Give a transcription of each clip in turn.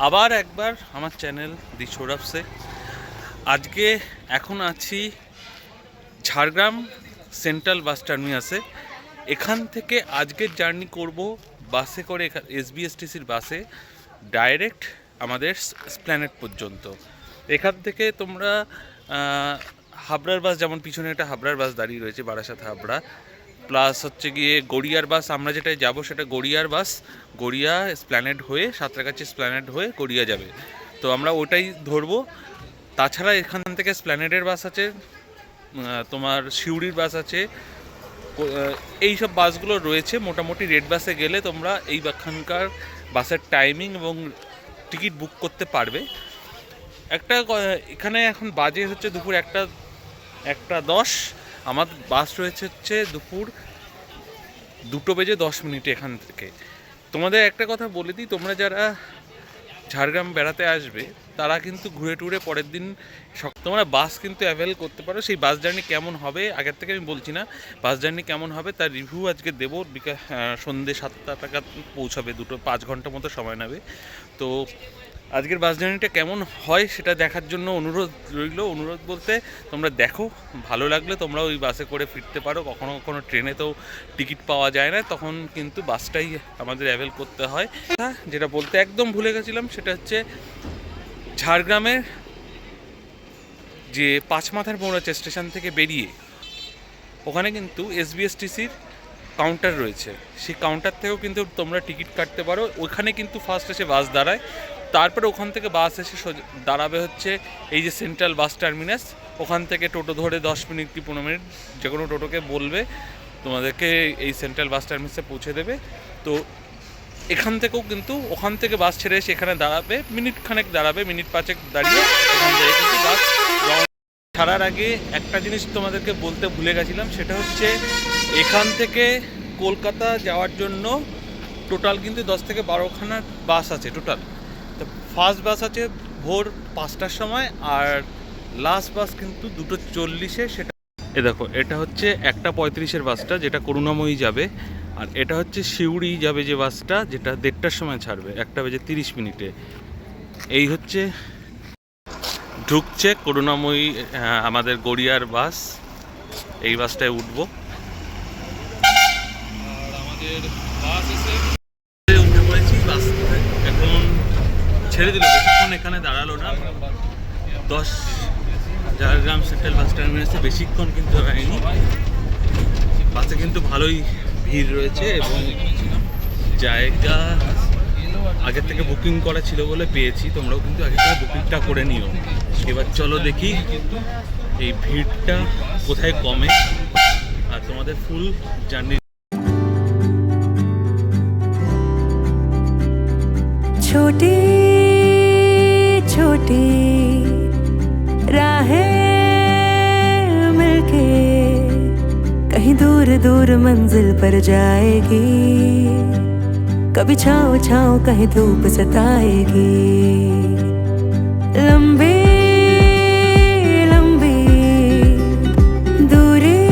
আবার একবার আমার চ্যানেল দি সৌরভসে। আজকে এখন আছি ঝাড়গ্রাম সেন্ট্রাল বাস টার্মিনাসে। এখান থেকে আজকের জার্নি করব বাসে করে, এসবিএসটিসির বাসে ডাইরেক্ট আমাদের এসপ্ল্যানেড পর্যন্ত। এখান থেকে তোমরা হাবড়ার বাস, যেমন পিছনে একটা হাবড়ার বাস দাঁড়িয়ে রয়েছে, বারাসাত হাবড়া, প্লাস হচ্ছে গিয়ে গড়িয়ার বাস। আমরা যেটায় যাব সেটা গড়িয়ার বাস, গড়িয়া এসপ্ল্যানেড হয়ে, সাঁতরাগাছি এসপ্ল্যানেড হয়ে গড়িয়া যাবে, তো আমরা ওটাই ধরবো। তাছাড়া এখান থেকে এসপ্ল্যানেডের বাস আছে, তোমার সিউড়ির বাস আছে, এই সব বাসগুলো রয়েছে। মোটামুটি রেড বাসে গেলে তোমরা এইখানকার বাসের টাইমিং এবং টিকিট বুক করতে পারবে। এখানে এখন বাজে হচ্ছে দুপুর 1:10। আমার বাস রয়েছে হচ্ছে দুপুর 2:10 এখান থেকে। তোমাদের একটা কথা বলে দিই, তোমরা যারা ঝাড়গ্রাম বেড়াতে আসবে তারা কিন্তু ঘুরে টুরে পরের দিন তোমরা বাস কিন্তু অ্যাভেল করতে পারো। সেই বাস জার্নি কেমন হবে আগের থেকে আমি বলছি না, বাস জার্নি কেমন হবে তার রিভিউ আজকে দেবো। সন্ধ্যে 7টা টাকা পৌঁছাবে, 5 ঘন্টা মতো সময় নেবে। তো আজকের বাস জার্নিটা কেমন হয় সেটা দেখার জন্য অনুরোধ রইল। অনুরোধ বলতে, তোমরা দেখো, ভালো লাগলে তোমরা ওই বাসে করে ফিরতে পারো। কখনো কখনো ট্রেনেতেও টিকিট পাওয়া যায় না, তখন কিন্তু বাসটাই আমাদের অ্যাভেল করতে হয়। যেটা বলতে একদম ভুলে গেছিলাম, সেটা হচ্ছে ঝাড়গ্রামের যে পাঁচমাথার পৌঁছে স্টেশন থেকে বেরিয়ে ওখানে কিন্তু এসবিএসটিসির কাউন্টার রয়েছে। সেই কাউন্টার থেকেও কিন্তু তোমরা টিকিট কাটতে পারো। ওইখানে কিন্তু ফার্স্ট এসে বাস দাঁড়ায়, তারপরে ওখান থেকে বাস এসে দাঁড়াবে হচ্ছে এই যে সেন্ট্রাল বাস টার্মিনাস। ওখান থেকে টোটো ধরে 10 মিনিট কি 15 মিনিট যে কোনো টোটোকে বলবে, তোমাদেরকে এই সেন্ট্রাল বাস টার্মিনাসে পৌঁছে দেবে। তো এখান থেকেও কিন্তু ওখান থেকে বাস ছেড়ে এসে এখানে দাঁড়াবে, মিনিট 5 দাঁড়িয়ে ওখান থেকে কিন্তু বাস ছাড়ার আগে একটা জিনিস তোমাদেরকে বলতে ভুলে গেছিলাম, সেটা হচ্ছে এখান থেকে কলকাতা যাওয়ার জন্য টোটাল কিন্তু 10 থেকে 12খানা বাস আছে টোটাল। তো ফার্স্ট বাস আছে ভোর 5টার সময়, আর লাস্ট বাস কিন্তু 2:40-এ। সেটা দেখো, এটা হচ্ছে 1:35-এর বাসটা, যেটা করুণাময়ী যাবে। আর এটা হচ্ছে সিউড়ি যাবে যে বাসটা, যেটা 1:30-টার সময় ছাড়বে, 1:30 এই হচ্ছে ঢুকছে করুণাময়ী আমাদের গড়িয়ার বাস। এই বাসটায় উঠবো। আমাদের বাস এসে উঠে পড়েছি। বাস এখন ছেড়ে দিল, বেশিক্ষণ এখানে দাঁড়ালো না। ঝাড়গ্রাম সেন্ট্রাল বাস টার্মিনাসে বেশিক্ষণ কিন্তু হয়নি। বাসে কিন্তু ভালোই ভিড় রয়েছে এবং জায়গা আগের থেকে বুকিং করা ছিল বলে পেয়েছি। তোমরাও কিন্তু আগে থেকে বুকিংটা করে নিও। এবার চলো দেখি এই ভিড়টা কোথায় কমে আর তোমাদের ফুল জার্নি। छोटी छोटी राहें मिलके कहीं दूर दूर मंजिल पर जाएगी। कभी छाँव छाँव कहीं धूप सताएगी। लंबी लंबी दूरी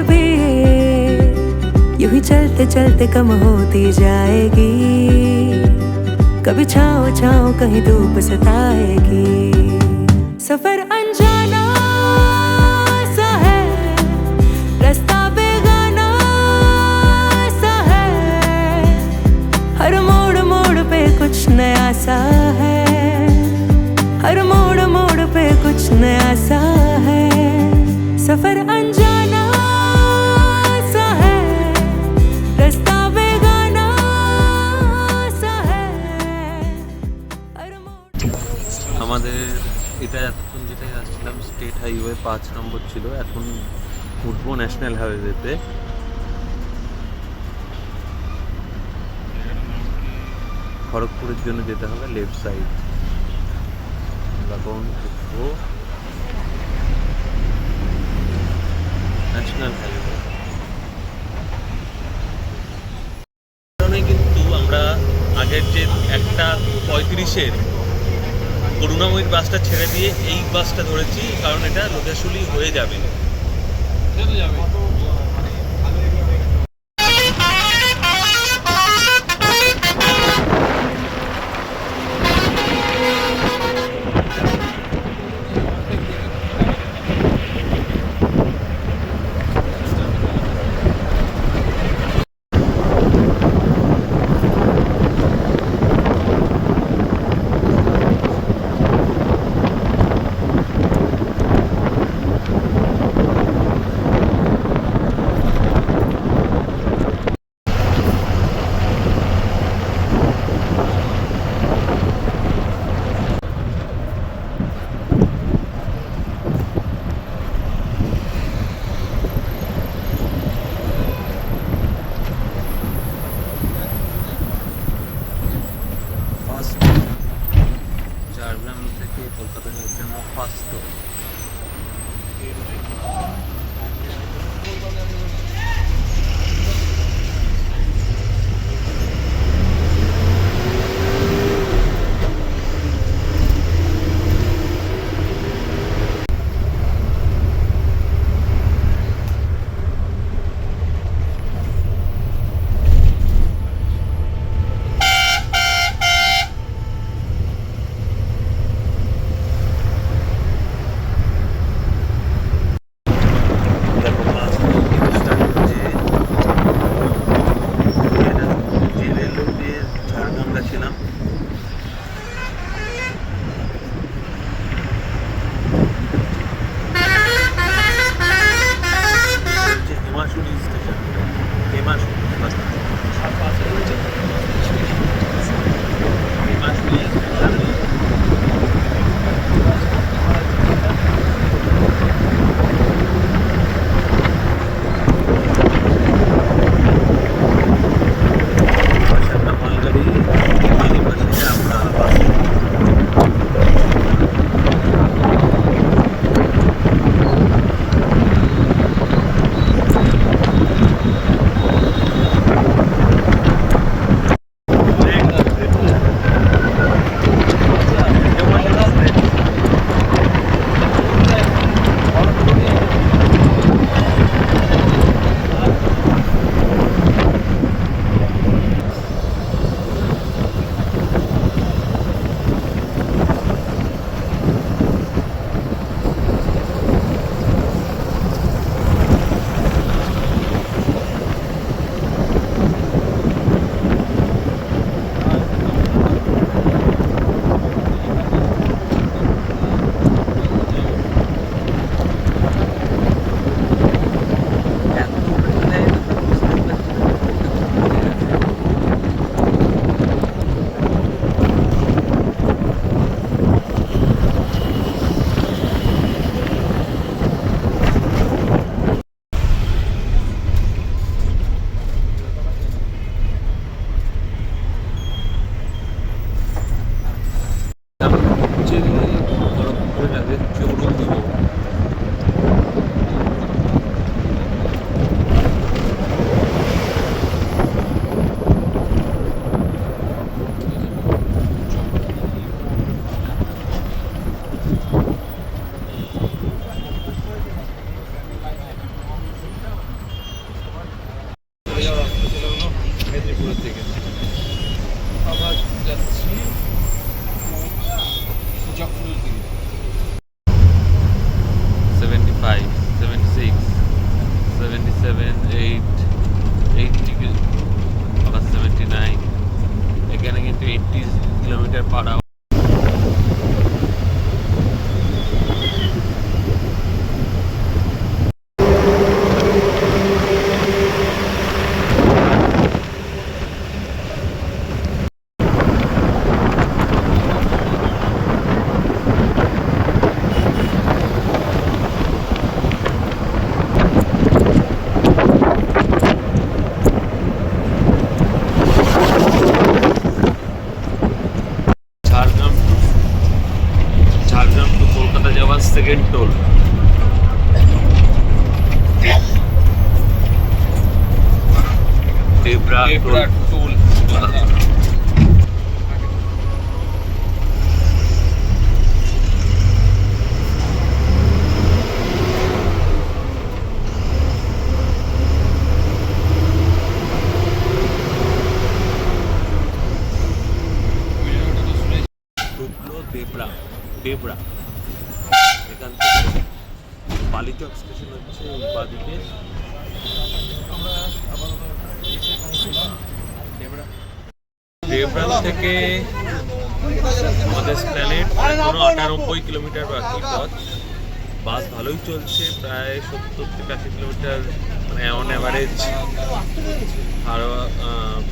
भी यूं ही चलते चलते कम होती जाएगी। कभी छाँव छाँव कहीं धूप सताएगी। सफर अनजाना सा है, रास्ता बेगाना सा है। हर मोड़ मोड़ पे कुछ नया सा है। हर मोड़ मोड़ पे कुछ नया सा है। सफर अनजाना सा है, रास्ता बेगाना सा है। हर मोड़। আমাদের এটা এতক্ষণ যেটাই আসছিলাম স্টেট হাইওয়ে 5 নম্বর ছিল, এখন উঠবো ন্যাশনাল হাইওয়েতে। খড়গপুরের জন্য যেতে হবে লেফট সাইড। এখন উঠবো ন্যাশনাল হাইওয়ে। কিন্তু আমরা আগের যে 1:35-এর করুণাময়ীর বাসটা ছেড়ে দিয়ে এই বাসটা ধরেছি, কারণ এটা লোকেশুলি হয়ে যাবে। কলকাতা যাওয়ার জন্য ফার্স্ট। দেখো বাস স্টার্ট হচ্ছে, এটা যে রেলওয়ে দিয়ে ঝাড়গ্রাম গেছিলাম হচ্ছে হিমাচলি স্টেশন, হিমাচলি হিমাচলি স্টেশন। পাশে একটা মালগাড়ি, এই পাশে আমরা বাস। মেদিনীপুরের থেকে আমরা যাচ্ছি জকপুরের দিকে। 75, 76, 77, 8, 80 আবার 79। এখানে কিন্তু 80 kilometre per hour. Jhargram to Kolkata যাওয়ার second toll. Debra toll. Debra Debra এখান থেকে বালিচক স্টেশন হচ্ছে বাদিকে। ডেবরা থেকে আমাদের প্ল্যানেট এখনো 98 কিলোমিটার বাকি পথ। বাস ভালোই চলছে, প্রায় 70 থেকে 80 কিলোমিটার মানে অন অ্যাভারেজ আরও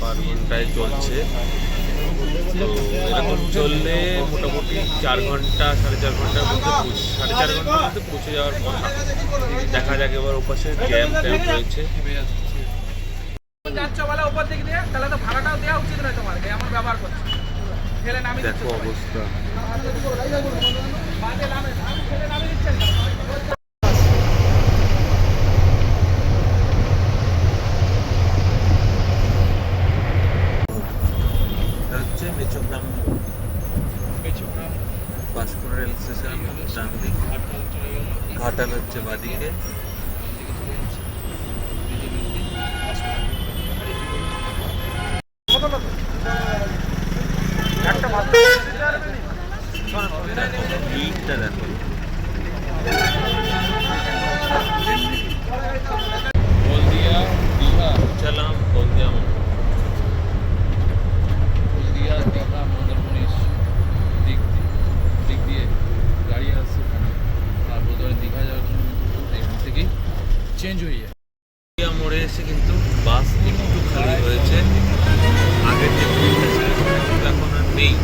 পার ঘন্টায় চলছে। তো এরকম চললে মোটামুটি 4 ঘন্টা 4.5 ঘন্টার মধ্যে 4.5 ঘন্টার মধ্যে পৌঁছে যাওয়ার কথা। দেখা যাক এবার ওপাশে জ্যাম ট্যাম রয়েছে। যাচ্ছ বলে উপর দিক দিয়ে, তাহলে তো ভাড়াটাও দেওয়া উচিত নয় তোমার, আমার ব্যবহার করছে। দেখো অবস্থা। হচ্ছে মেচগ্রাম বাঁশকুড়া রেল স্টেশন ডান দিক, ঘাটাল হচ্ছে বাদিকে। ভিড়টা দেখো। হলদিয়া দীঘা চলাম, হলদিয়া হলদিয়া দীঘা মন্দারমণির দিক দিয়ে গাড়ি আসছে ওখানে, আর বোধহয় দীঘা যাওয়ার জন্য কিন্তু এখান থেকেই চেঞ্জ হয়ে যায়। হলদিয়া মোড়ে এসে কিন্তু বাস একটু খালি হয়েছে, আগের যে ভিড়টা ছিল সেটা কিন্তু এখন আর নেই।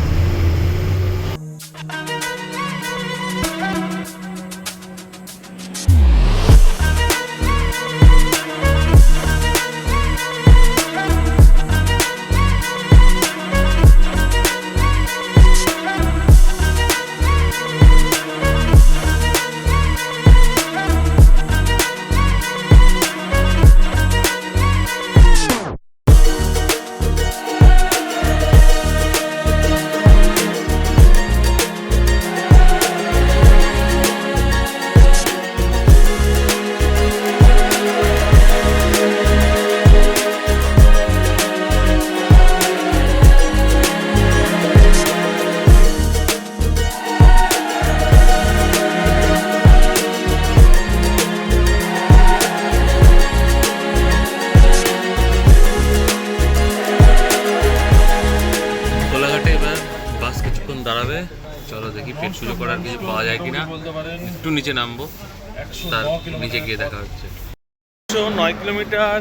দাঁড়াবে, চলো দেখি পেট পুজো করার কিছু পাওয়া যায় কিনা। একটু নিচে নামবো, তার নিচে গিয়ে দেখা হচ্ছে। 9 কিলোমিটার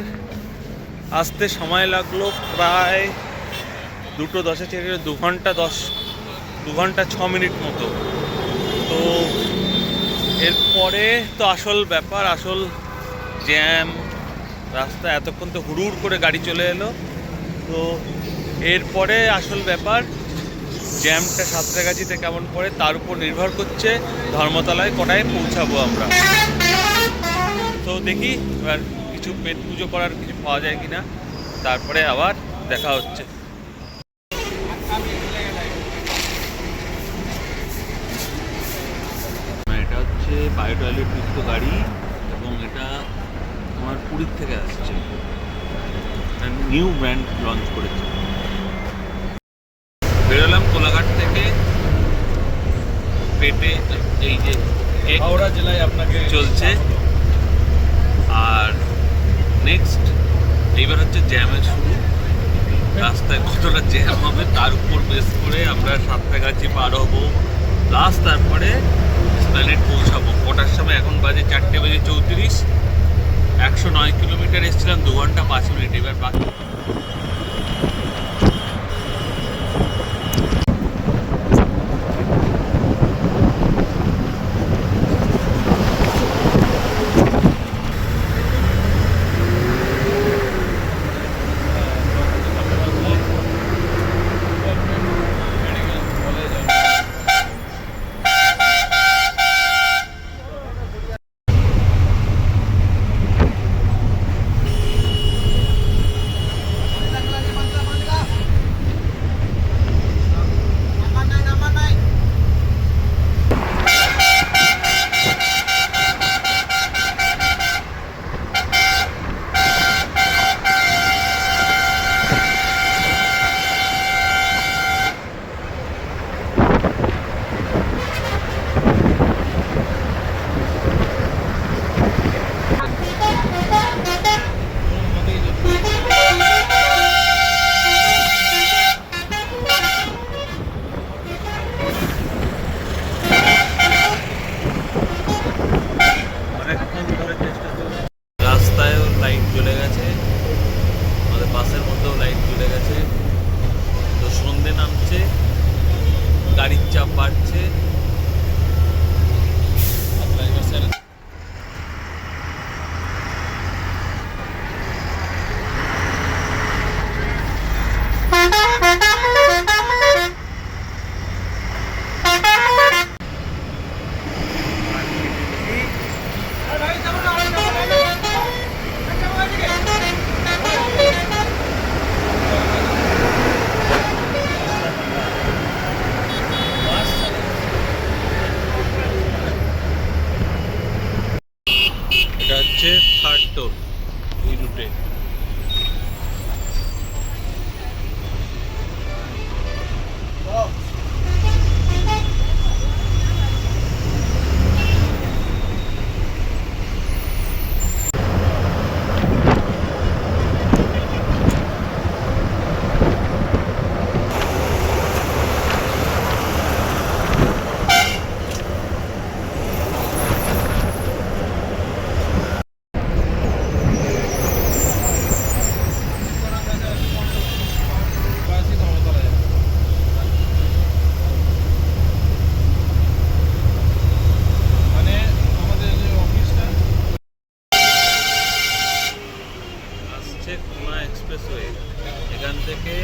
আসতে সময় লাগলো প্রায় 2:10 থেকে 2 ঘন্টা 6 মিনিট মতো। তো এরপরে তো আসল ব্যাপার, আসল জ্যাম রাস্তা, এতক্ষণ তো হুড়ুড় করে গাড়ি চলে এলো। তো এরপরে আসল ব্যাপার জ্যামটা সাঁতরাগাছিতে কেমন পড়ে তার উপর নির্ভর করছে ধর্মতলায় কটায় পৌঁছাবো আমরা। তো দেখি এবার কিছু পেট পুজো করার কিছু পাওয়া যায় কিনা, তারপরে আবার দেখা হচ্ছে। এটা হচ্ছে বায়ো টয়লেট যুক্ত গাড়ি এবং এটা আমার পুরীর থেকে আসছে, নিউ ব্র্যান্ড লঞ্চ করেছে। বেরোলাম কোলাঘাট থেকে, পেটে এই যে হাওড়া জেলায় আপনাকে চলছে। আর নেক্সট এইবার হচ্ছে জ্যামের শুরু। রাস্তায় কতটা জ্যাম হবে তার উপর বেস করে আমরা সাঁতরাগাছি পার হবো, প্লাস তারপরে এসপ্ল্যানেড পৌঁছাবো। কটার সময়? এখন বাজে 4:34। 109 কিলোমিটার এসেছিলাম 2 ঘন্টা 5 মিনিট। এবার বাকি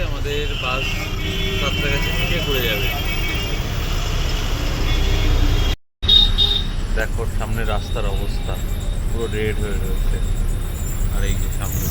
আমাদের বাস সাঁতরাগাছি থেকে ঘুরে যাবে। দেখো সামনে রাস্তার অবস্থা পুরো রেড হয়ে রয়েছে, আর এই যে সামনে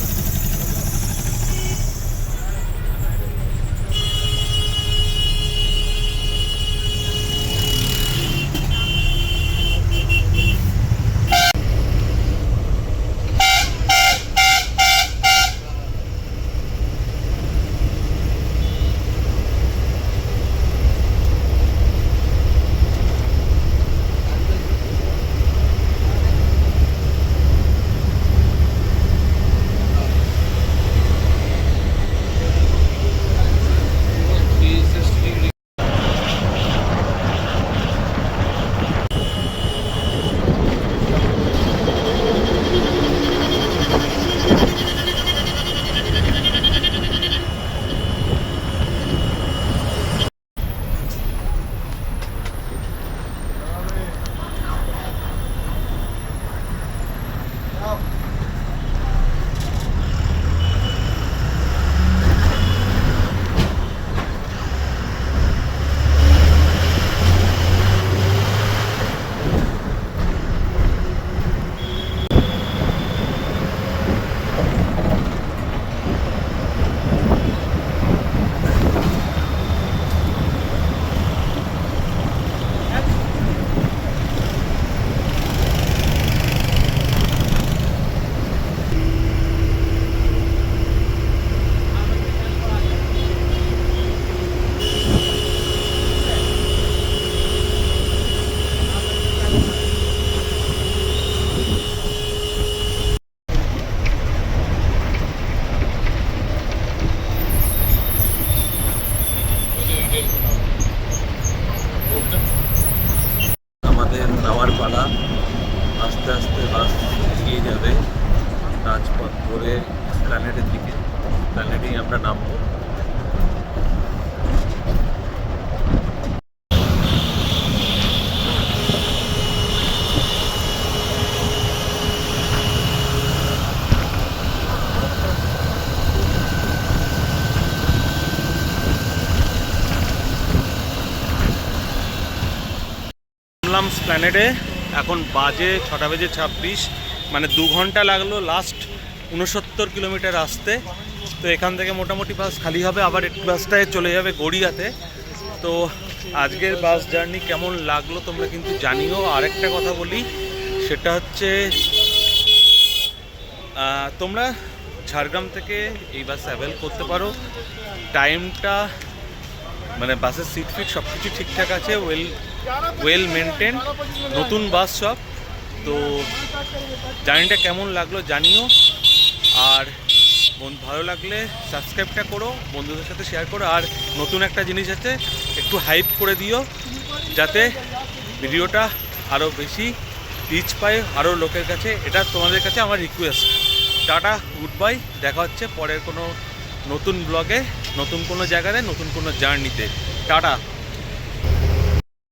আমাদের নামার পালা। আস্তে আস্তে বাস এগিয়ে যাবে রাজপথ ধরে প্ল্যানেটের দিকে। প্ল্যানেটেই আমরা নামবো। নামলাম প্ল্যানেটে, এখন বাজে 6:26, মানে 2 ঘন্টা লাগলো লাস্ট 69 কিলোমিটার আসতে। তো এখান থেকে মোটামুটি বাস খালি হবে, আবার একটু বাসটায় চলে যাবে গড়িয়াতে। তো আজকের বাস জার্নি কেমন লাগলো তোমরা কিন্তু জানিও। আরেকটা কথা বলি, সেটা হচ্ছে তোমরা ঝাড়গ্রাম থেকে এই বাস অ্যাভেল করতে পারো। টাইমটা মানে বাসের সিট ফিট সব কিছু ঠিকঠাক আছে, ওয়েল মেনটেন, নতুন বাস সব। তো জার্নিটা কেমন লাগলো জানিও। আর ভালো লাগলে সাবস্ক্রাইবটা করো, বন্ধুদের সাথে শেয়ার করো। আর নতুন একটা জিনিস আছে, একটু হাইপ করে দিও যাতে ভিডিওটা আরও বেশি রিচ পায় আরও লোকের কাছে। এটা তোমাদের কাছে আমার রিকোয়েস্ট। টাটা, গুড বাই, দেখা হচ্ছে পরের কোনো নতুন ব্লগে, নতুন কোনো জায়গায়, নতুন কোনো জার্নিতে। টাটা।